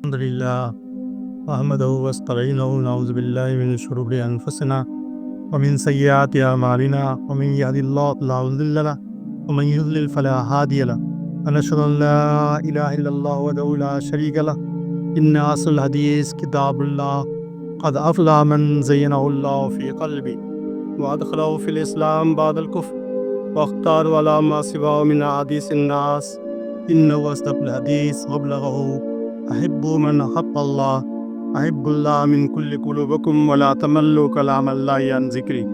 الحمد لله أحمده واستعينه ونعوذ بالله من شرور أنفسنا ومن سيئات أعمالنا ومن يهد الله فلا مضل له ومن يضلل فلا هادي له ونشهد أن لا إله إلا الله وحده لا شريك له إن أصل الحديث كتاب الله قد أفلح من زينه الله في قلبي وأدخله في الإسلام بعد الكفر واختار على ما سواه من أحاديث الناس إنه أصدق الحديث وأبلغه أحب من أحب الله أحب الله من كل قلوبكم ولا تملوا كلام الله عن ذكري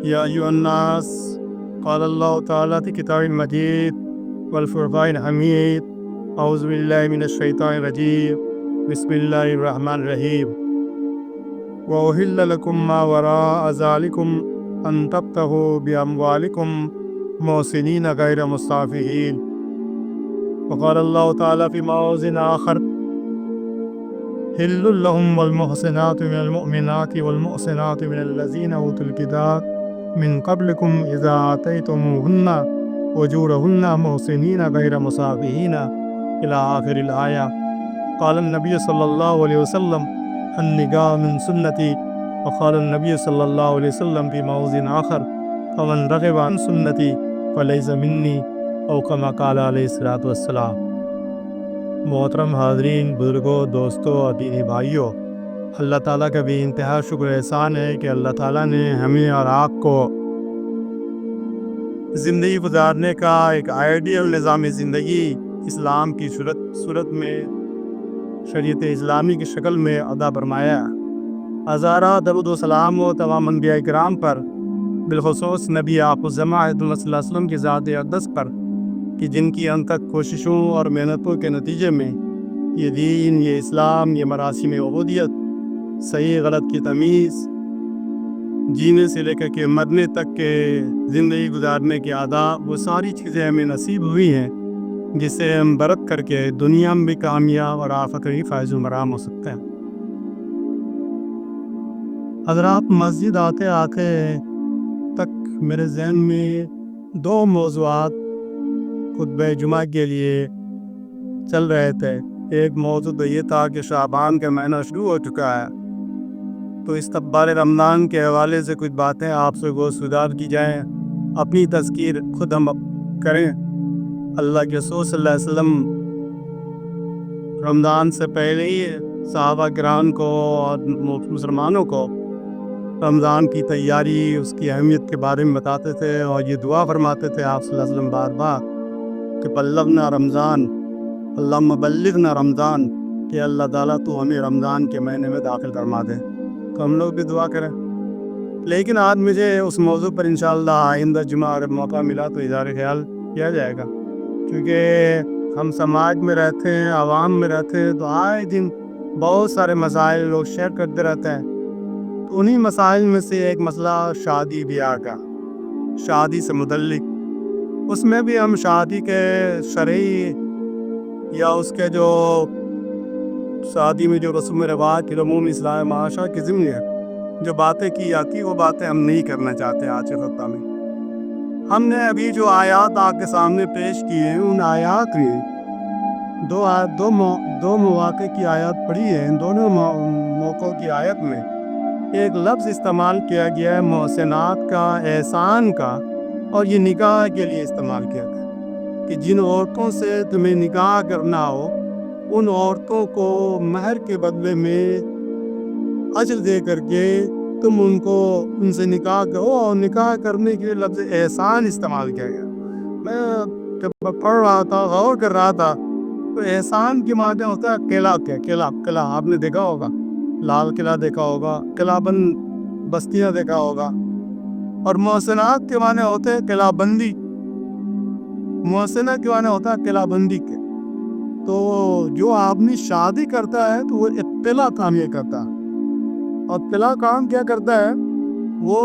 يا أيها الناس قال الله تعالى في كتاب المجيد والفرقان الحميد أعوذ بالله من الشيطان الرجيم بسم الله الرحمن الرحيم وأحل لكم ما وراء ذلكم أن تبتغوا بأموالكم محسنين غير مسافحين وقال الله تعالى في موضع آخر حل لهم والمحسنات من المؤمنات والمحسنات من الذين أوتوا الكتاب من قبلكم إذا آتيتموهن أجورهن محسنين غير مسافحين إلى آخر الآية. قال النبي صلى الله عليه وسلم النكاح من سنتي وقال النبي صلی اللہ علیہ وسلم فی موضع آخر فمن رغب عن سنتی فلیس منی او کما قال علیہ الصلوۃ والسلام. محترم حاضرین، بزرگوں، دوستوں اور دینی بھائیوں، اللہ تعالیٰ کا بھی انتہا شکر احسان ہے کہ اللہ تعالیٰ نے ہمیں اور آپ کو زندگی گزارنے کا ایک آئیڈیل نظام زندگی اسلام کی صورت میں شریعت اسلامی کی شکل میں عطا فرمایا. ہزارہ درود و سلام ہو تمام انبیاء کرام پر، بالخصوص نبی آخر الزماں صلی اللہ علیہ وسلم کی ذات اقدس پر، کہ جن کی انتھک کوششوں اور محنتوں کے نتیجے میں یہ دین، یہ اسلام، یہ مراسم عبودیت، صحیح غلط کی تمیز، جینے سے لے کر کے مرنے تک کے زندگی گزارنے کے آداب، وہ ساری چیزیں ہمیں نصیب ہوئی ہیں جس سے ہم برت کر کے دنیا میں بھی کامیاب اور آخرت میں بھی فائز و مرام ہو سکتے ہیں. حضرات، مسجد آتے تک میرے ذہن میں دو موضوعات خطبہ جمعہ کے لیے چل رہے تھے. ایک موضوع تو یہ تھا کہ شعبان کا مہینہ شروع ہو چکا ہے، تو استقبال رمضان کے حوالے سے کچھ باتیں آپ سے گزار کی جائیں، اپنی تذکیر خود ہم کریں. اللہ کے رسول صلی اللہ علیہ وسلم رمضان سے پہلے ہی صحابہ کرام کو اور مسلمانوں کو رمضان کی تیاری، اس کی اہمیت کے بارے میں بتاتے تھے، اور یہ دعا فرماتے تھے آپ صلی اللہ علیہ وسلم بار بار کہ بلغنا رمضان، اللہم بلغنا رمضان، کہ اللہ تعالیٰ تو ہمیں رمضان کے مہینے میں داخل فرما دے. تو ہم لوگ بھی دعا کریں. لیکن آج مجھے اس موضوع پر انشاءاللہ آئندہ جمعہ اگر موقع ملا تو اظہار خیال کیا جائے گا، کیونکہ ہم سماج میں رہتے ہیں، عوام میں رہتے ہیں، تو آئے دن بہت سارے مسائل لوگ شیئر کرتے رہتے ہیں. تو انہی مسائل میں سے ایک مسئلہ شادی بیاہ کا، شادی سے متعلق. اس میں بھی ہم شادی کے شرعی یا اس کے جو شادی میں جو رسم و رواج کی عموم اسلام معاشرہ کی ضمن ہے جو باتیں کی جاتی، وہ باتیں ہم نہیں کرنا چاہتے آج کے خطبہ میں. ہم نے ابھی جو آیات آپ کے سامنے پیش کی ہیں، ان آیات میں دو مواقع کی آیات پڑھی ہے. ان دونوں موقعوں کی آیت میں ایک لفظ استعمال کیا گیا ہے محسنات کا، احسان کا، اور یہ نکاح کے لیے استعمال کیا گیا کہ جن عورتوں سے تمہیں نکاح کرنا ہو ان عورتوں کو مہر کے بدلے میں اجر دے کر کے تم ان سے نکاح کرو، اور نکاح کرنے کے لیے لفظ احسان استعمال کیا گیا. میں جب پڑھ رہا تھا، غور کر رہا تھا، تو احسان کے معنی ہوتا ہے قلعہ. آپ نے دیکھا ہوگا، لال قلعہ دیکھا ہوگا، قلعہ بند بستیاں دیکھا ہوگا. اور محسنات کے معنی ہوتے ہیں قلعہ بندی. محسنہ کے معنی ہوتا ہے قلعہ بندی کے. تو جو آدمی شادی کرتا ہے تو وہ اطلاع کام یہ کرتا ہے، اور اطلاع کام کیا کرتا ہے؟ وہ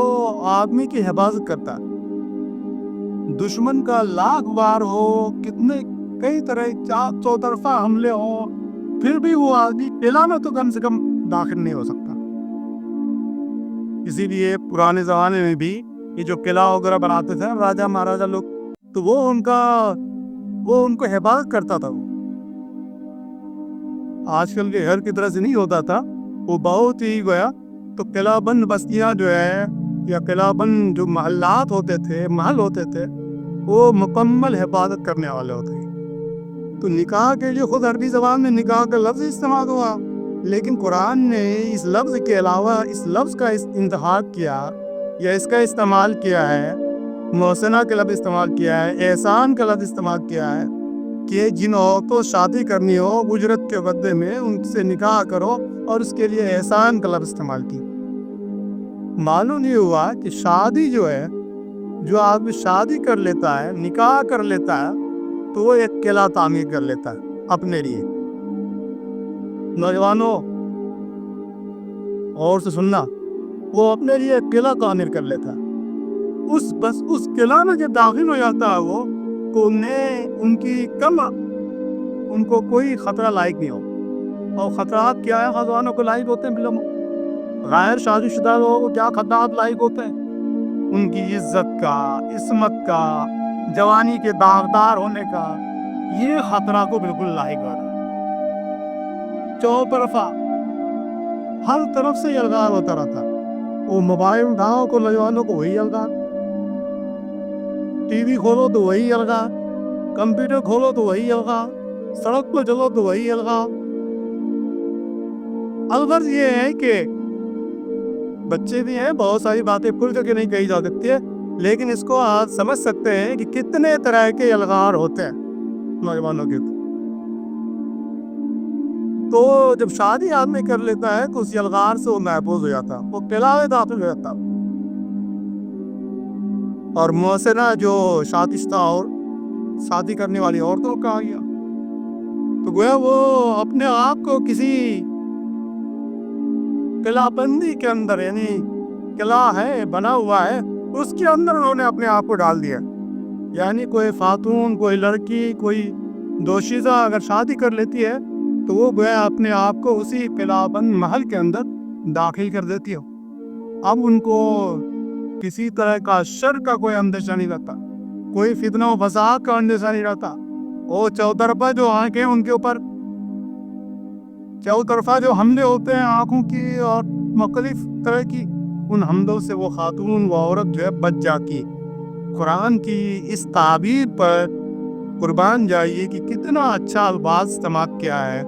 آدمی کی حفاظت کرتا ہے. دشمن کا لاکھ وار ہو، کئی طرح چوطرفہ حملے ہو، پھر بھی وہ آدمی قلعہ میں تو کم سے کم داخل نہیں ہو سکتا. اسی لیے پرانے زمانے میں بھی یہ جو قلعہ وغیرہ بناتے تھے راجہ مہاراجہ لوگ، تو وہ ان کو حفاظت کرتا تھا. آج کل کے گھر کی طرح سے نہیں ہوتا تھا، وہ بہت ہی گویا تو قلعہ بند بستیاں جو ہے یا قلعہ بند جو محلات ہوتے تھے، محل ہوتے تھے، وہ مکمل حفاظت کرنے والے ہوتے ہیں۔ تو نکاح کے لیے خود عربی زبان میں نکاح کا لفظ استعمال ہوا، لیکن قرآن نے اس لفظ کے علاوہ اس لفظ کا انتخاب کیا یا اس کا استعمال کیا ہے، محسنہ کا لفظ استعمال کیا ہے، احسان کا لفظ استعمال کیا ہے کہ جن عورتوں شادی کرنی ہو اجرت کے بدلے میں ان سے نکاح کرو، اور اس کے لیے احسان کا لفظ استعمال کی۔ معلوم یہ ہوا کہ شادی جو ہے، جو آدمی شادی کر لیتا ہے، نکاح کر لیتا ہے، تو وہ ایک قلعہ تعمیر کر لیتا ہے اپنے لیے۔ نوجوانوں اور سے سننا، وہ اپنے لیے ایک قلعہ تعمیر کر لیتا ہے۔ بس اس قلعہ میں جب داخل ہو جاتا ہے وہ، تو ان کو کوئی خطرہ لاحق نہیں ہو۔ اور خطرات کیا ہے نوجوانوں کو لاحق ہوتے ہیں؟ غیر شادی شدہ لوگوں کو کیا خطرات لاحق ہوتے ہیں؟ ان کی عزت کا، عصمت کا، جوانی کے داغدار ہونے کا، یہ خطرہ کو بالکل لاحق ہو رہا ہے۔ چوطرفہ ہر طرف سے یلغار ہوتا رہتا، وہ موبائل اٹھاؤ کو نوجوانوں کو وہی یلغار، ٹی وی کھولو تو وہی یلغار، کمپیوٹر کھولو تو وہی یلغار، سڑک پہ چلو تو وہی یلغار۔ الغرض یہ ہے کہ بچے بھی ہیں، بہت ساری باتیں کھل کر کے نہیں کہی جا سکتی ہے، لیکن اس کو آپ سمجھ سکتے ہیں کہ کتنے طرح کے یلغار ہوتے ہیں نوجوانوں کے۔ تو جب شادی آدمی کر لیتا ہے تو اس یلغار سے وہ محفوظ ہو جاتا، وہ قلعہ میں داخل ہو جاتا۔ اور محسنہ جو شادی شدہ اور شادی کرنے والی عورتوں کا گیا، تو گویا وہ اپنے آپ کو کسی قلعہ بندی کے اندر، یعنی قلعہ ہے بنا ہوا ہے، اس کے اندر انہوں نے اپنے آپ کو ڈال دیا۔ یعنی کوئی خاتون، کوئی لڑکی، کوئی دوشیزہ اگر شادی کر لیتی ہے تو وہ گویا اپنے آپ کو اسی قلعہ بند محل کے اندر داخل کر دیتی ہے۔ اب ان کو کسی طرح کا شر کا کوئی اندیشہ نہیں رہتا، کوئی فتنہ و فساد کا اندیشہ نہیں رہتا۔ وہ چوطرفہ جو آنکھیں ان کے اوپر، چوطرفہ جو حملے ہوتے ہیں آنکھوں کی اور مختلف طرح کی، ان حملوں سے وہ خاتون، وہ عورت جو ہے بچ جاتی۔ قرآن کی اس تعبیر پر قربان جائیے کہ کتنا اچھا الفاظ استعمال کیا ہے۔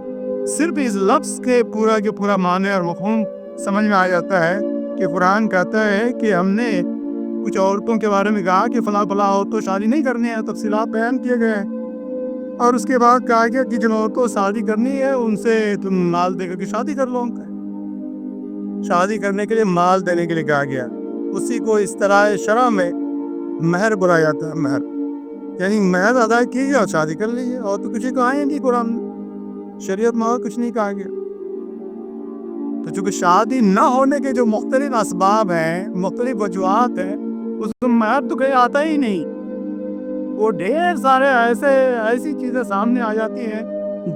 صرف اس لفظ کے پورا معنی اور مفہوم سمجھ میں آ جاتا ہے کہ قرآن کہتا ہے کہ ہم نے کچھ عورتوں کے بارے میں کہا کہ فلاں عورتوں شادی نہیں کرنی ہے، تفصیلات بیان کیے گئے ہیں، اور اس کے بعد کہا گیا کہ جن عورتوں شادی کرنی ہے ان سے تم مال دے کر کے شادی کر لو۔ شادی کرنے کے لیے مال دینے کے لیے کہا گیا، اسی کو اس طرح شرع میں مہر بولا جاتا ہے۔ مہر یعنی مہر ادا کیجیے اور شادی کر لیجیے، اور تو کچھ کہا ہی نہیں قرآن میں، شریعت میں اور کچھ نہیں کہا گیا۔ تو چونکہ شادی نہ ہونے کے جو مختلف اسباب ہیں، مختلف وجوہات ہیں، اس میں مہر تو کہیں آتا ہی نہیں۔ وہ ڈھیر سارے ایسی چیزیں سامنے آ جاتی ہیں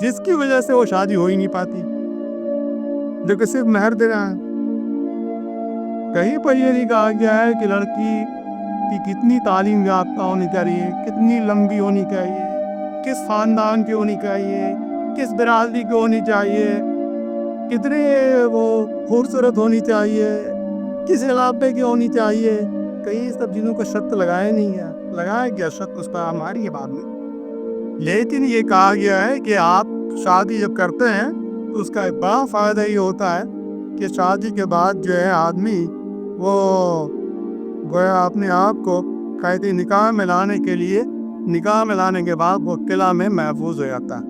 جس کی وجہ سے وہ شادی ہو ہی نہیں پاتی، جو کہ صرف مہر دے رہا ہے۔ کہیں پر یہ نہیں کہا گیا ہے کہ لڑکی کی کتنی تعلیم یافتہ ہونی چاہیے، کتنی لمبی ہونی چاہیے، کس خاندان کی ہونی چاہیے، کس برادری کی ہونی چاہیے، کتنے وہ خوبصورت ہونی چاہیے، کس علاقے کی ہونی چاہیے۔ کئی سب چیزوں کا شرط لگایا نہیں ہے، لگایا گیا شرط اس پر ہماری ہے بعد میں، لیکن یہ کہا گیا ہے کہ آپ شادی جب کرتے ہیں تو اس کا ایک بڑا فائدہ یہ ہوتا ہے کہ شادی کے بعد جو ہے آدمی وہ گویا اپنے آپ کو قید نکاح میں لانے کے لیے، نکاح میں لانے کے بعد وہ قلعہ میں محفوظ ہو جاتا ہے۔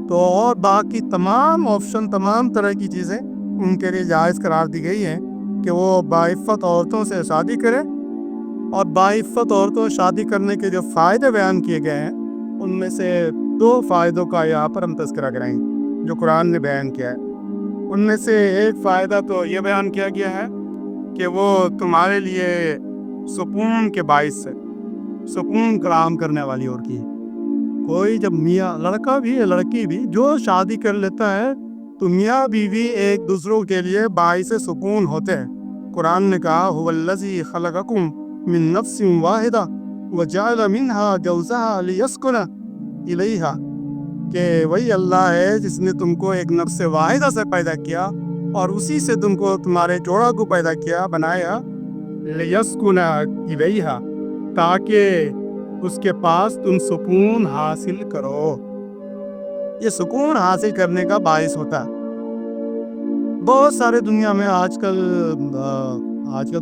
تو اور باقی تمام آپشن، تمام طرح کی چیزیں ان کے لیے جائز قرار دی گئی ہیں کہ وہ باعفت عورتوں سے شادی کرے، اور باعفت عورتوں شادی کرنے کے جو فائدے بیان کیے گئے ہیں ان میں سے 2 فائدوں کا یہاں پر ہم تذکرہ کریں جو قرآن نے بیان کیا ہے۔ ان میں سے ایک فائدہ تو یہ بیان کیا گیا ہے کہ وہ تمہارے لیے سکون کے باعث ہے، سکون فراہم کرنے والی عورت ہے۔ کوئی جب میاں، لڑکا بھی ہے لڑکی بھی، جو شادی کر لیتا ہے تو میاں بیوی ایک دوسروں کے لیے باعث سکون ہوتے ہیں۔ قرآن نے کہا هو الذی خلقکم من نفس واحدہ وجعل منها زوجها لیسکن الیہا، کہ وہی اللہ ہے جس نے تم کو ایک نفس واحدہ سے پیدا کیا اور اسی سے تم کو تمہارے جوڑا کو پیدا کیا بنایا لیسکن الیہا تاکہ اس کے پاس تم سکون حاصل کرو. یہ سکون حاصل کرنے کا باعث ہوتا ہے. بہت سارے دنیا میں آج کل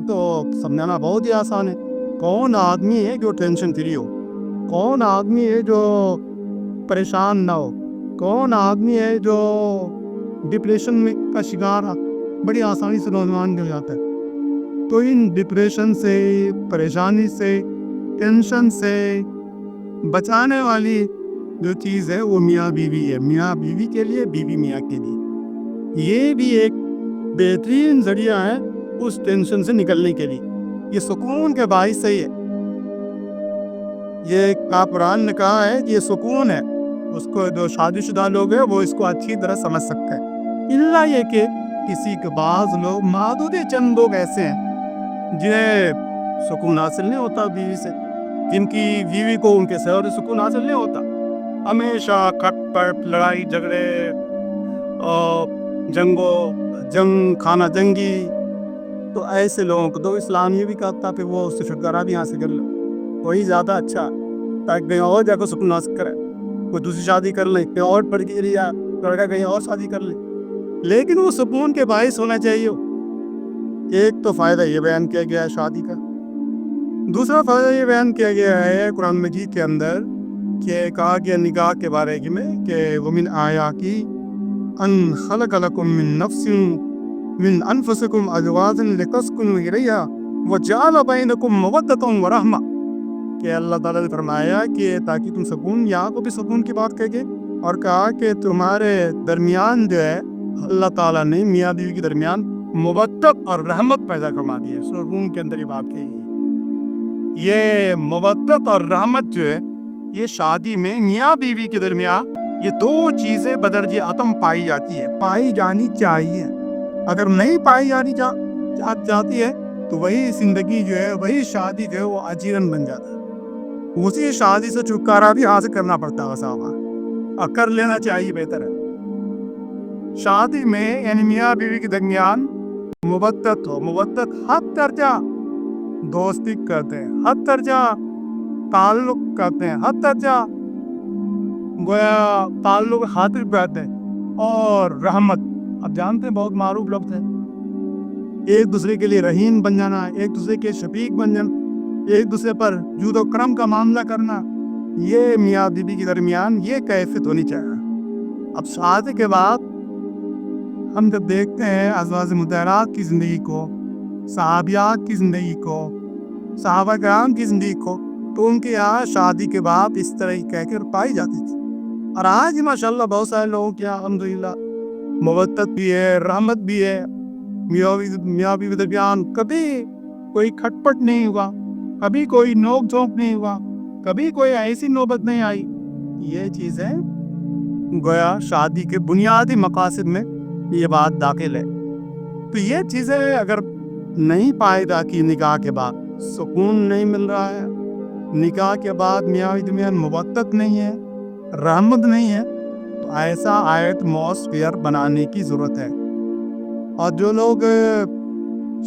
تو سمجھانا بہت ہی آسان ہے. کون آدمی ہے جو ٹینشن فری ہو؟ کون آدمی ہے جو پریشان نہ ہو؟ کون آدمی ہے جو ڈپریشن میں کا شکار بڑی آسانی سے نوجوان ہو جاتا ہے؟ تو ان ڈپریشن سے، پریشانی سے، ٹینشن سے بچانے والی جو چیز ہے وہ میاں بیوی ہے. میاں بیوی کے لیے، بیوی میاں کے لیے. یہ بھی ایک بہترین ذریعہ ہے اس ٹینشن سے نکلنے کے لیے. یہ سکون کے باعث صحیح ہے. یہ قرآن نے کہا ہے کہ یہ سکون ہے. اس کو جو شادی شدہ لوگ ہیں وہ اس کو اچھی طرح سمجھ سکتے ہیں. اللہ یہ کہ کسی کے بعض لوگ، محدود چند لوگ ایسے ہیں جنہیں سکون حاصل نہیں ہوتا بیوی سے، جن کی بیوی کو ان کے شوہر سے سکون حاصل نہیں ہوتا. ہمیشہ کھٹ پٹ، لڑائی جھگڑے اور جنگ، کھانا جنگی. تو ایسے لوگوں کو تو اسلام یہ بھی کہتا پھر وہ اس سے چھٹکارا بھی حاصل کر لو. وہی زیادہ اچھا تاکہ کہیں اور جا کر سکون حاصل کرے. کوئی دوسری شادی کر لیں، کہیں اور پڑ گئی یا لڑکا کہیں اور شادی کر لیں، لیکن وہ سکون کے باعث ہونا چاہیے. ایک تو فائدہ یہ بیان کیا گیا ہے شادی کا. دوسرا فائدہ یہ بیان کیا گیا ہے قرآن مجید کے اندر کہ کہا گیا نکاح کے بارے میں کہ وَمِنْ آيَاتِهِ أَنْ خَلَقَ لَكُم مِّن نَفْسٍ مِّنْ أَنفُسِكُمْ أَزْوَاجًا لِتَسْكُنُوا إِلَيْهَا وَجَعَلَ بَيْنَكُم مَّوَدَّةً وَرَحْمَةً. کہ اللہ تعالیٰ نے فرمایا کہ تاکہ تم سکون، یہاں کو بھی سکون کی بات کہہ گئے اور کہا کہ تمہارے درمیان جو ہے اللہ تعالیٰ نے میاں بیوی کے درمیان مودت اور رحمت پیدا کروا دی ہے. سکون کے اندر یہ بات کہی. یہ مودت اور رحمت جو ہے یہ شادی میں میاں بیوی کے درمیان یہ دو چیزیں بدرجہ اتم پائی جاتی ہے، پائی جانی چاہیے. اگر نہیں پائی جانی جاتی ہے تو وہی زندگی جو ہے، وہی شادی جو ہے وہ اجیرن بن جاتا ہے. اسی شادی سے چھٹکارا بھی حاصل کرنا پڑتا ہے اور کر لینا چاہیے، بہتر ہے. شادی میں یعنی میاں بیوی کے درمیان مودت ہو. مودت حد درجہ دوستی کرتے ہیں، حد درجہ تعلق کرتے ہیں، حد درجہ گویا تعلق خاطر کرتے ہیں. اور رحمت، اب جانتے ہیں بہت معروف لفظ ہے، ایک دوسرے کے لیے رحیم بن جانا، ایک دوسرے کے شفیق بن جانا، ایک دوسرے پر جود و کرم کا معاملہ کرنا. یہ میاں بیوی کے درمیان یہ کیفیت ہونی چاہیے. اب شادی کے بعد ہم جب دیکھتے ہیں ازواج مطہرات کی زندگی کو، صحابیات کی زندگی کو، صحابہ کرام کی زندگی کو، تو ان کے یہاں شادی کے بعد اس طرح کی کیفیت پائی جاتی تھی. اور آج ماشاءاللہ بہت سارے لوگوں کے یہاں الحمدللہ مودت بھی ہے، رحمت بھی ہے. میاں بیوی درمیان کبھی کوئی کھٹ پٹ نہیں ہوا، کبھی کوئی نوک جھونک نہیں ہوا، کبھی کوئی ایسی نوبت نہیں آئی. یہ چیزیں گویا شادی کے بنیادی مقاصد میں یہ بات داخل ہے. تو یہ چیزیں اگر نہیں پائے گا کہ نکاح کے بعد سکون نہیں مل رہا ہے، نکاح کے بعد میاں بیوی درمیان مودت نہیں ہے، رحمت نہیں ہے، تو ایسا ایٹماسفیئر بنانے کی ضرورت ہے. اور جو لوگ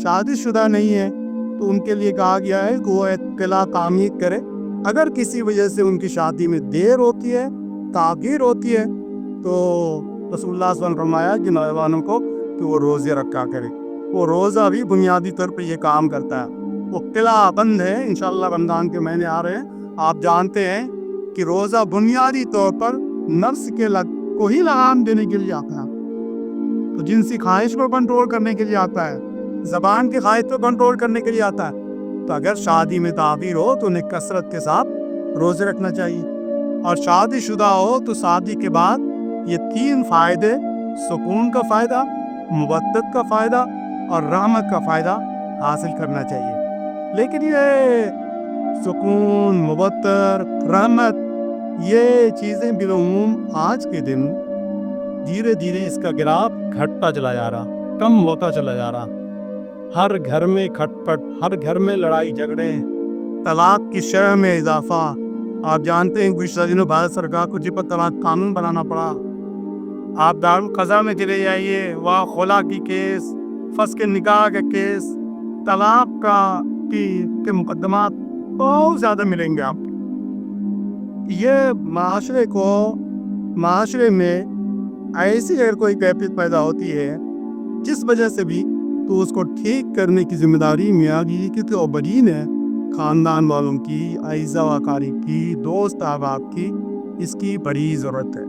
شادی شدہ نہیں ہیں تو ان کے لیے کہا گیا ہے کہ وہ اطلاع تعمیر کرے. اگر کسی وجہ سے ان کی شادی میں دیر ہوتی ہے، تاخیر ہوتی ہے، تو رسول اللہ صلی اللہ علیہ وسلم فرمایا کہ نوجوانوں کو کہ وہ روزے رکھا کرے. وہ روزہ بھی بنیادی طور پر یہ کام کرتا ہے. وہ قلعہ بند ہے. انشاءاللہ رمضان کے مہینے آ رہے ہیں، آپ جانتے ہیں کہ روزہ بنیادی طور پر نفس کے کو ہی لگام دینے کے لیے آتا ہے. تو جنسی خواہش کو کنٹرول کرنے کے لیے آتا ہے، زبان کی خواہش کو کنٹرول کرنے کے لیے آتا ہے. تو اگر شادی میں تاخیر ہو تو انہیں کثرت کے ساتھ روزے رکھنا چاہیے. اور شادی شدہ ہو تو شادی کے بعد یہ تین فائدے، سکون کا فائدہ، مودت کا فائدہ اور رحمت کا فائدہ حاصل کرنا چاہیے. لیکن یہ سکون، مودت، رحمت، یہ چیزیں بالعموم آج کے دن دھیرے دھیرے اس کا گراف گھٹتا چلا جا رہا، کم ہوتا چلا جا رہا. ہر گھر میں کھٹ پٹ، ہر گھر میں لڑائی جھگڑے، طلاق کی شرح میں اضافہ، آپ جانتے ہیں گزشتہ دنوں بھارت سرکار کو جب طلاق قانون بنانا پڑا. آپ دارالقضا میں چلے جائیے، وہاں خلا کی کیس، فسخ نکاح کے کیس، طلاق کے مقدمات بہت زیادہ ملیں گے آپ. یہ معاشرے میں ایسی اگر کوئی کیفیت پیدا ہوتی ہے جس وجہ سے بھی تو اس کو ٹھیک کرنے کی ذمہ داری میاں بیوی کی تو اوپرین ہے، خاندان والوں کی، اعزا و اقارب کی، دوست احباب کی، اس کی بڑی ضرورت ہے.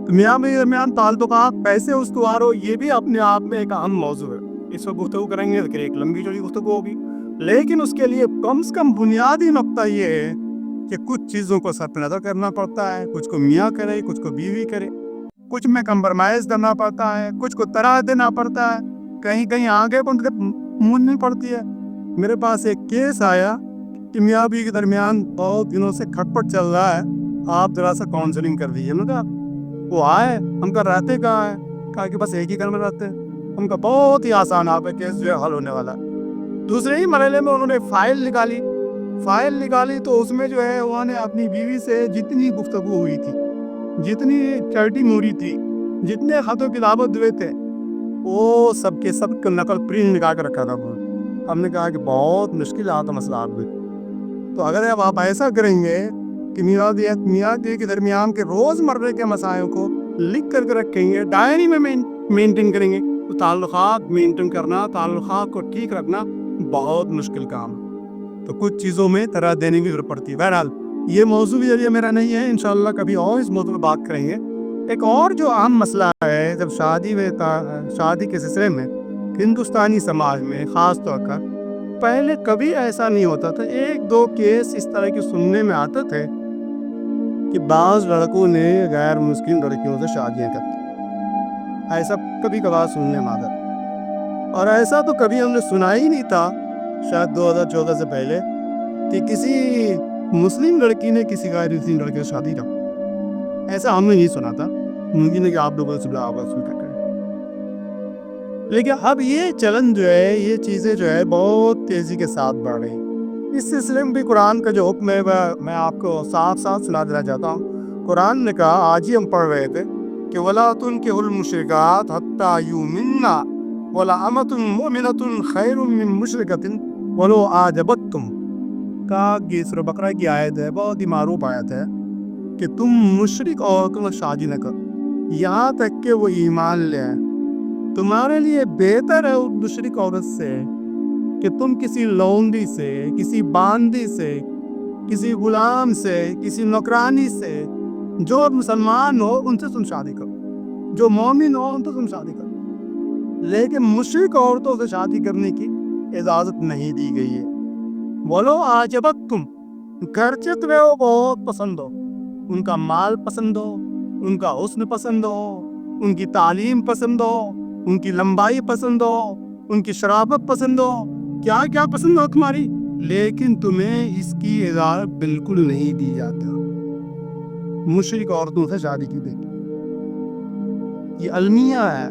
تو میاں بیوی درمیان تعلقات پیسے استوار ہو، یہ بھی اپنے آپ میں ایک اہم موضوع ہے. اس پر گفتگو کریں گے، ایک لمبی چوڑی گفتگو ہوگی، لیکن اس کے لیے کم سے کم بنیادی نقطہ یہ ہے کہ کچھ چیزوں کو سر نظر کرنا پڑتا ہے. کچھ کو میاں کرے، کچھ کو بیوی کرے، کچھ میں کمپرمائز کرنا پڑتا ہے، کچھ کو طرح دینا پڑتا ہے، کہیں آگے موننی پڑتی ہے. میرے پاس ایک کیس آیا کہ میاں بیوی کے درمیان بہت دنوں سے کھٹپٹ چل رہا ہے، آپ ذرا سا کاؤنسلنگ کر دیجیے. میں کہا وہ آئے، ہم کا رہتے کہاں ہے؟ کہا کہ بس ایک ہی گھر میں رہتے ہیں. ہم کا بہت ہی آسان، آپ کا کیس جو ہے حل ہونے والا. دوسرے ہی مرحلے میں انہوں نے فائل نکالی تو اس میں جو ہے انہوں نے اپنی بیوی سے جتنی گفتگو ہوئی تھی، جتنی چرٹی موری تھی، جتنے خط و کتابت ہوئے تھے، وہ سب کے سب کا نقل پرنٹ نکال کے رکھا تھا. ہم نے کہا کہ بہت مشکلات مسئلات ہوئے. تو اگر آپ ایسا کریں گے کہ میاں بیوی کے درمیان کے روز مرے کے مسائل کو لکھ کر کے رکھیں گے، ڈائری میں مینٹین کریں گے، تو تعلقات مینٹین کرنا، تعلقات کو ٹھیک رکھنا بہت مشکل کام ہے. تو کچھ چیزوں میں طرح دینے کی ضرورت پڑتی ہے. بہرحال یہ موضوع بھی ذریعہ میرا نہیں ہے، انشاءاللہ کبھی اور اس موضوع پر بات کریں گے. ایک اور جو عام مسئلہ ہے، جب شادی کے سلسلے میں ہندوستانی سماج میں خاص طور پر پہلے کبھی ایسا نہیں ہوتا تھا. ایک دو کیس اس طرح کے سننے میں آتے تھے کہ بعض لڑکوں نے غیر مسلم لڑکیوں سے شادیاں کرتی. ایسا کبھی کبھار سننے میں آتا تھا، اور ایسا تو کبھی ہم نے سنا ہی نہیں تھا شاید 2014 سے پہلے کہ کسی مسلم لڑکی نے کسی غیر مسلم لڑکے سے شادی کی. ایسا ہم نے نہیں سنا تھا. ممکن ہے کہ آپ لوگوں سے سنتے ہیں، لیکن اب یہ چلن جو ہے، یہ چیزیں جو ہے بہت تیزی کے ساتھ بڑھ رہی ہیں. اس سلسلے میں بھی قرآن کا جو حکم ہے میں آپ کو صاف سنا دینا چاہتا ہوں. قرآن نے کہا، آج ہی ہم پڑھ رہے تھے کہ وَلَا تُنكِحُوا الْمُشْرِكَاتِ حَتَّى يُؤْمِنَّ وَلَأَمَةٌ مُؤْمِنَةٌ خَيْرٌ مِّن مُشْرِكَةٍ وَلَوْ أَعْجَبَتْكُمْ. کہا کہ سورہ بقرہ کی آیت ہے، بہت ہی معروف آیت ہے کہ تم مشرک عورتوں سے شادی نہ کرو یہاں تک کہ وہ ایمان لے آئے. تمہارے لیے بہتر ہے اس مشرک عورت سے کہ تم کسی لونڈی سے، کسی باندی سے، کسی غلام سے، کسی نوکرانی سے، جو مسلمان ہو ان سے تم شادی کرو، جو مومن ہو ان سے تم شادی کرو. لیکن مشرک عورتوں سے شادی کرنے کی اجازت نہیں دی گئی ہے. بولو آجبتکم، گرچہ تمہیں وہ بہت پسند ہو، ان کا مال پسند ہو، ان کا حسن پسند ہو، ان کی تعلیم پسند ہو، ان کی لمبائی پسند ہو، ان کی شرافت پسند ہو، کیا کیا پسند ہو تمہاری، لیکن تمہیں اس کی اجازت بالکل نہیں دی جاتی مشرک عورتوں سے شادی کی. دیکھی یہ المیہ ہے.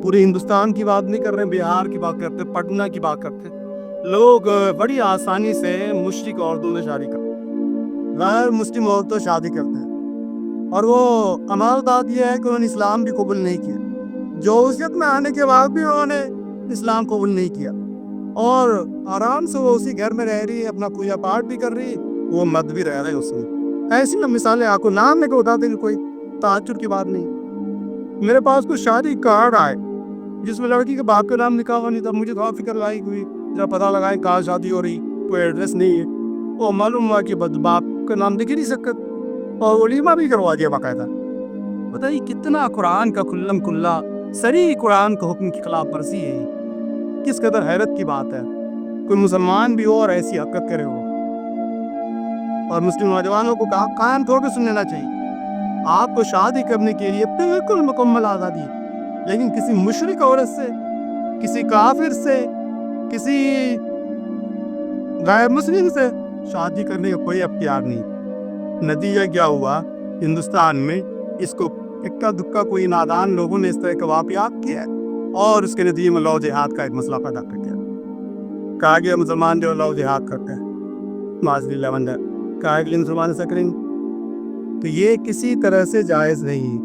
پورے ہندوستان کی بات نہیں کر رہے، بہار کی بات کرتے، پٹنہ کی بات کرتے. لوگ بڑی آسانی سے مشرک عورتوں سے شادی کرتے، غیر مسلم عورتوں سے شادی کرتے ہیں. اور وہ کمال بات یہ ہے کہ انہوں نے اسلام بھی قبول نہیں کیا. جوہریت میں آنے کے بعد بھی انہوں نے اسلام قبول نہیں کیا، اور آرام سے وہ اسی گھر میں رہ رہی ہے، اپنا پوجا پاٹ بھی کر رہی ہے، وہ مرد بھی رہ رہے اس میں. ایسی مثالیں آپ کو نام لے کے بتاتے ہیں، کوئی تعجب کی بات نہیں. میرے پاس کوئی شادی کارڈ آئے جس میں لڑکی کے باپ کا نام لکھا ہوا نہیں تھا. مجھے تھوڑا فکر لائی ہوئی، جب پتہ لگائیں کہاں شادی ہو رہی، کوئی ایڈریس نہیں ہے. وہ معلوم ہوا کہ باپ کا نام لکھ ہی نہیں سکتا، اور ولیمہ بھی کروا دیا باقاعدہ. بتائیے کتنا قرآن کا کلم کلا صریح قرآن کا حکم کی خلاف ورزی ہے. کس قدر حیرت کی بات ہے کوئی مسلمان بھی ہو اور ایسی حرکت کرے ہو. اور مسلم نوجوانوں کو قائم طور پہ سن لینا چاہیے، آپ کو شادی کرنے کے لیے بالکل مکمل آزادی ہے، لیکن کسی مشرک عورت سے، کسی کافر سے، کسی غیر مسلم سے شادی کرنے کا کوئی اختیار نہیں. نتیجہ کیا ہوا؟ ہندوستان میں اس کو اکا دکا کوئی نادان لوگوں نے اس طرح کا واقعات کیا ہے، اور اس کے نتیجے میں لو جہاد کا ایک مسئلہ پیدا کر دیا. کہا گیا مسلمان جو لو جہاد کرتے ہیں، معاذ اللہ. کا ایک مسلمان ایسا کریں گے؟ تو یہ کسی طرح سے جائز نہیں.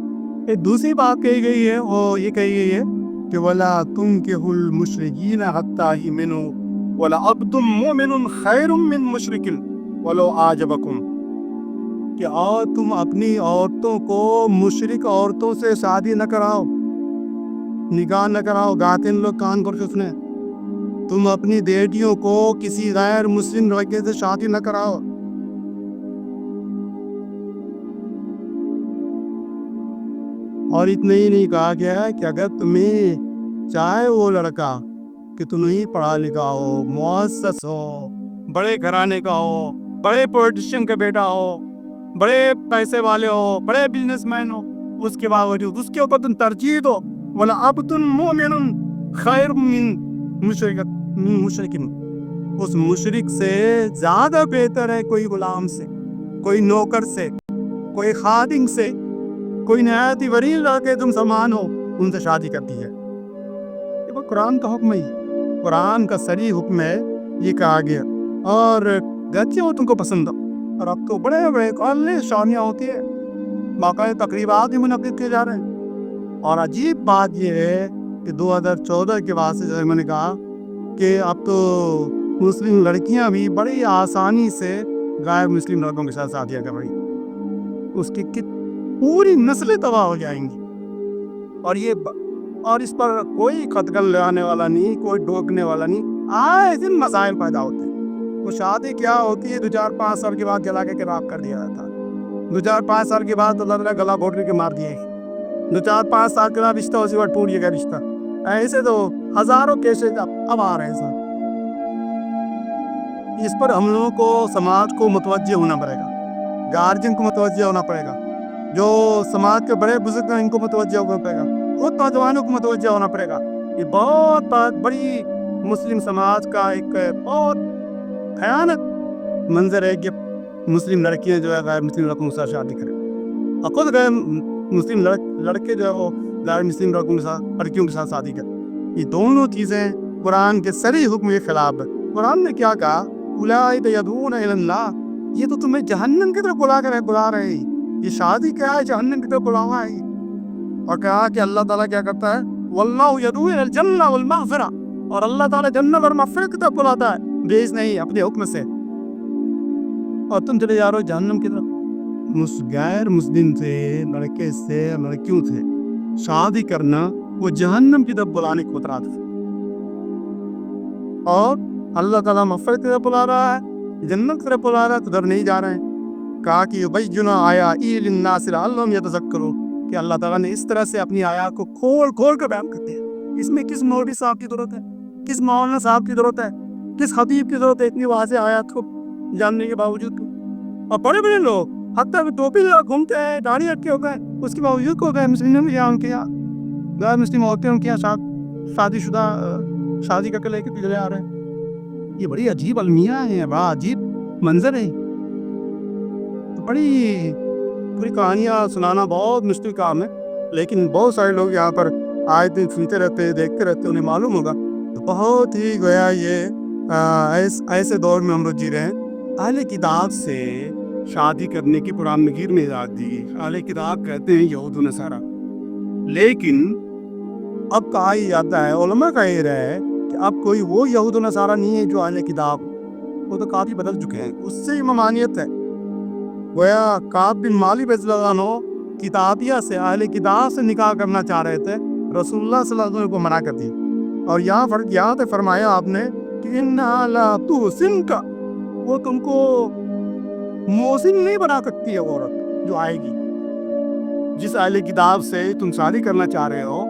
ایک دوسری بات کہی گئی ہے، وہ یہ کہی گئی ہے کہ وَلَا تُنْكِحُوا الْمُشْرِكِينَ حَتَّىٰ يُؤْمِنُوا وَلَعَبْدٌ مُّؤْمِنٌ خَيْرٌ مِّن مُّشْرِكٍ وَلَوْ أَعْجَبَكُمْ، کہ اور تم اپنی عورتوں کو مشرک عورتوں سے شادی نہ کراؤ، نکاح نہ کراؤ. گاتے لوگ کان پر سنے، تم اپنی بیٹیوں کو کسی غیر مسلم لڑکے سے شادی نہ کراؤ. اور اتنا ہی نہیں کہا گیا ہے کہ اگر تمہیں چاہے وہ لڑکا کہ تم نہیں پڑھا لکھا ہو، مؤسس ہو، بڑے گھرانے کا ہو، بڑے پولیٹیشین کا بیٹا ہو، بڑے پیسے والے ہو، بڑے بزنس مین ہو، اس کے باوجود اس کے اوپر تم ترجیح دو، وَلَعَبْدٌ مُّؤْمِنٌ خَيْرٌ مِّن مُّشْرِكٍ، اس مشرک سے زیادہ بہتر ہے کوئی غلام سے، کوئی نوکر سے، کوئی خادم سے، کوئی نہایت ہی غریب لڑکے تم سامان ہو ان سے شادی کرتی ہے. یہ وہ قرآن کا حکم ہے، قرآن کا صریح حکم ہے. یہ کہا گیا اور گچے وہ تم کو پسند ہو. اور اب تو بڑے بڑے کالج شادیاں ہوتی ہے، باقاعدہ تقریبات بھی منعقد کیے جا رہے ہیں. اور عجیب بات یہ ہے کہ 2014 کے بعد سے جیسے میں نے کہا کہ اب تو مسلم لڑکیاں بھی بڑی آسانی سے غیر مسلم لڑکوں کے ساتھ شادیاں کر رہی ہیں. اس کی پوری نسلیں تباہ ہو جائیں گی. اور اس پر کوئی قدغن لگانے والا نہیں، کوئی ڈوکنے والا نہیں. آئے دن مسائل پیدا ہوتے ہیں. وہ شادی کیا ہوتی ہے 2-4-5 سال کے بعد جلا کے کراپ کر دیا جاتا ہے. 2-4-5 سال کے بعد اللہ تعالیٰ گلا گھوٹ کے مار دیے. 2-4-5 سال کے بعد رشتہ اسی بار ٹوٹ گیا رشتہ. ایسے تو ہزاروں کیسز اب آ رہے ہیں سر. اس پر ہم لوگوں کو سماج کو متوجہ ہونا پڑے گا، گارجین کو متوجہ ہونا پڑے گا، جو سماج کے بڑے بزرگ ہیں ان کو متوجہ ہونا پڑے گا، خود نوجوانوں کو متوجہ ہونا پڑے گا. یہ بہت بڑی مسلم سماج کا ایک بہت بھیانک منظر ہے کہ مسلم لڑکیاں جو ہے غیر مسلم لڑکوں کے ساتھ شادی کریں، اور خود غیر مسلم لڑکے جو ہے وہ غیر مسلم لڑکیوں کے ساتھ شادی کریں. یہ دونوں چیزیں قرآن کے صریح حکم کے خلاف ہے. قرآن نے کیا کہا؟ اولئک یدعون الی اللہ، یہ تو تمہیں جہنم کی طرف بلا رہے ہیں. یہ شادی کیا ہے؟ جہنم کی طرف بلاوا ہے. اور کہا کہ اللہ تعالیٰ کیا کرتا ہے؟ واللہ یدعو الی الجنہ والمغفرہ، اور اللہ تعالیٰ جنت اور مغفرت کی طرف بلاتا ہے، بیچ نہیں اپنے حکم سے. اور تم چلے جا رہے ہو جہنم کی طرف. غیر مسلم سے، لڑکے سے، لڑکیوں سے شادی کرنا وہ جہنم کی طرف بلانے کو اترا تھا. اور اللہ تعالیٰ مغفرت کی طرف بلا رہا ہے، جنت کی طرف بلا رہا ہے، تو ادھر نہیں جا رہے ہیں. کہا کہ یبین آیاتہ للناس لعلہم یتذکرون، کہ اللہ تعالیٰ نے اس طرح سے اپنی آیات کو کھول کھول کر بیان کر دیا. اس میں کس مولوی صاحب کی ضرورت ہے، کس مولانا صاحب کی ضرورت ہے، کس خطیب کی ضرورت ہے اتنی واضح آیات کو جاننے کے باوجود. اور بڑے بڑے لوگ حتیٰ کہ ٹوپی لگا گھومتے ہیں، داڑھی رکھے ہو گئے، اس کے باوجود کو گئے مسلم میں ان کے یہاں غیر مسلم عورتیں ان کے یہاں شادی شدہ شادی کر کے لے کے چلے آ رہے ہیں. یہ بڑی عجیب المیہ ہے، بڑا عجیب منظر ہے. بڑی پوری کہانیاں سنانا بہت مشکل کام ہے، لیکن بہت سارے لوگ یہاں پر آئے دن سنتے رہتے ہیں، دیکھتے رہتے ہیں، انہیں معلوم ہوگا. تو بہت ہی گویا یہ ایسے دور میں ہم لوگ جی رہے ہیں. اہل کتاب سے شادی کرنے کی قرآن مجید میں اجازت دی گئی. اہل کتاب کہتے ہیں یہود و نصارہ، لیکن اب کہا ہی جاتا ہے، علماء کا یہ رہا ہے کہ اب کوئی وہ یہود و نصارہ نہیں ہے جو اہل کتاب، وہ تو کافی بدل چکے ہیں. اس سے ممانعت ہے. گویا کعب بن مالک رضی اللہ عنہ کتابیہ سے، اہل کتاب سے نکاح کرنا چاہ رہے تھے، رسول اللہ صلی اللہ علیہ وسلم کو منع کر دی. اور یہاں تک فرمایا آپ نے کہ انہا لا تحسنک، وہ تم کو محسن نہیں بنا سکتی ہے. وہ عورت جو آئے گی، جس اہل کتاب سے تم شادی کرنا چاہ رہے ہو،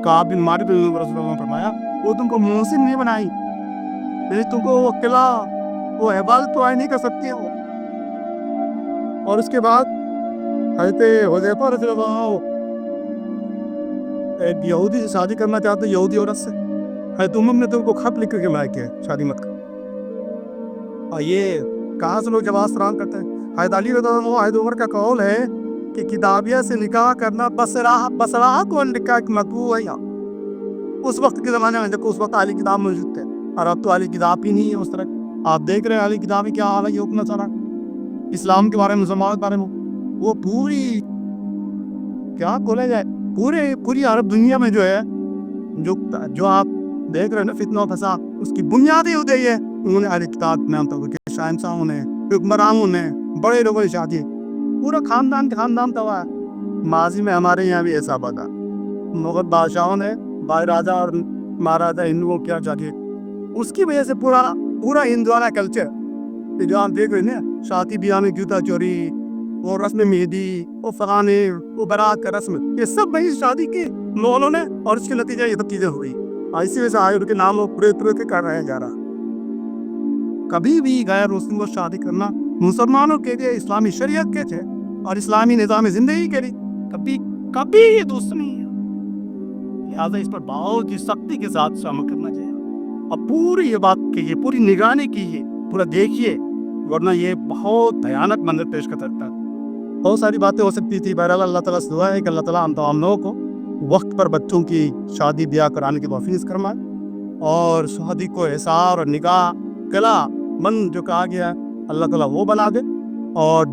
کعب بن مالک رضی اللہ عنہ نے فرمایا وہ تم کو محسن نہیں بنائی، یعنی تم کو وہ قلعہ، وہ عبادت تو نہیں کر سکتی ہے وہ. اور اس کے بعد حضرت حذیفہ رضی اللہ عنہ ایک یہودی سے شادی کرنا چاہتے، یہودی عورت سے. حضرت عمر نے تم کو خط لکھ کے منع کیا شادی مت کر. اور یہ کہاں سے لوگ جواز فراہم کرتے ہیں؟ حضرت علی رضی اللہ عنہ، حضرت عمر کا قول ہے کہ کتابیہ سے نکاح کرنا بصراحت و نکاح ایک مطبوع ہے. یہاں اس وقت کے زمانے میں دیکھو، اس وقت اہل کتاب موجود تھے، اور اب تو اہل کتاب ہی نہیں ہے اس طرح. آپ دیکھ رہے ہیں اہل کتاب کیا حال ہے، یہ حکم سارا. اسلام کے بارے میں مسلمان کے بارے میں وہ پوری کیا کھولا جائے پوری عرب دنیا میں جو ہے جو آپ دیکھ رہے ہیں نا فتنہ و فساد اس کی بنیادی ہو گئی ہے انہوں نے اہل کتاب میں شہنشاہوں نے حکمرانوں نے بڑے لوگوں نے شادی پورا خاندان کے خاندان تباہ ہے۔ ماضی میں ہمارے یہاں بھی ایسا بتا مغل بادشاہوں نے بھائی راجا اور مہاراجا ہندوؤں کیا چاہیے اس کی وجہ سے پورا ہندوانہ کلچر جو آپ دیکھ رہے ہیں شادی بیاہ میں جوتا چوری وہ رسم مہندی وہ فلانے وہ برات کا رسم یہ سب وہی شادی کی مغلوں نے اور اس کے نتیجہ یہ سب چیزیں ہوئی اسی وجہ سے آئے ان کے نام وہ پورے کے کر رہے جا رہا کبھی بھی غیر مسلم کو شادی کرنا مسلمانوں کے لیے اسلامی شریعت کے تھے اور اسلامی نظام زندگی کے لیے کبھی یہ دوست نہیں ہے لہٰذا اس پر بہت ہی سختی کے ساتھ عمل کرنا چاہیے اور پوری یہ بات کیجیے پوری نگرانی کیجیے پورا دیکھیے ورنہ یہ بہت بھیانک منظر پیش کر سکتا ہے بہت ساری باتیں ہو سکتی تھی بہرحال اللہ تعالیٰ سے دعا ہے کہ اللہ تعالیٰ ہم تمام لوگوں کو وقت پر بچوں کی شادی بیاہ کرانے کی توفیق فرمائے اور شادی کو احسار اور نکاح کلا من جو کہا گیا ہے اللہ تعالیٰ وہ بنا دے اور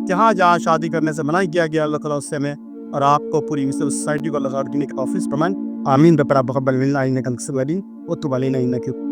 جہاں شادی کرنے سے منع کیا گیا اللہ تعالیٰ اس سے میں اور آپ کو پوری سوسائٹی کو اللہ تعالیٰ کی توفیق فرمائے آمین بپرا بقبل اللہ انک انت السمیع العلیم وتب علینا انک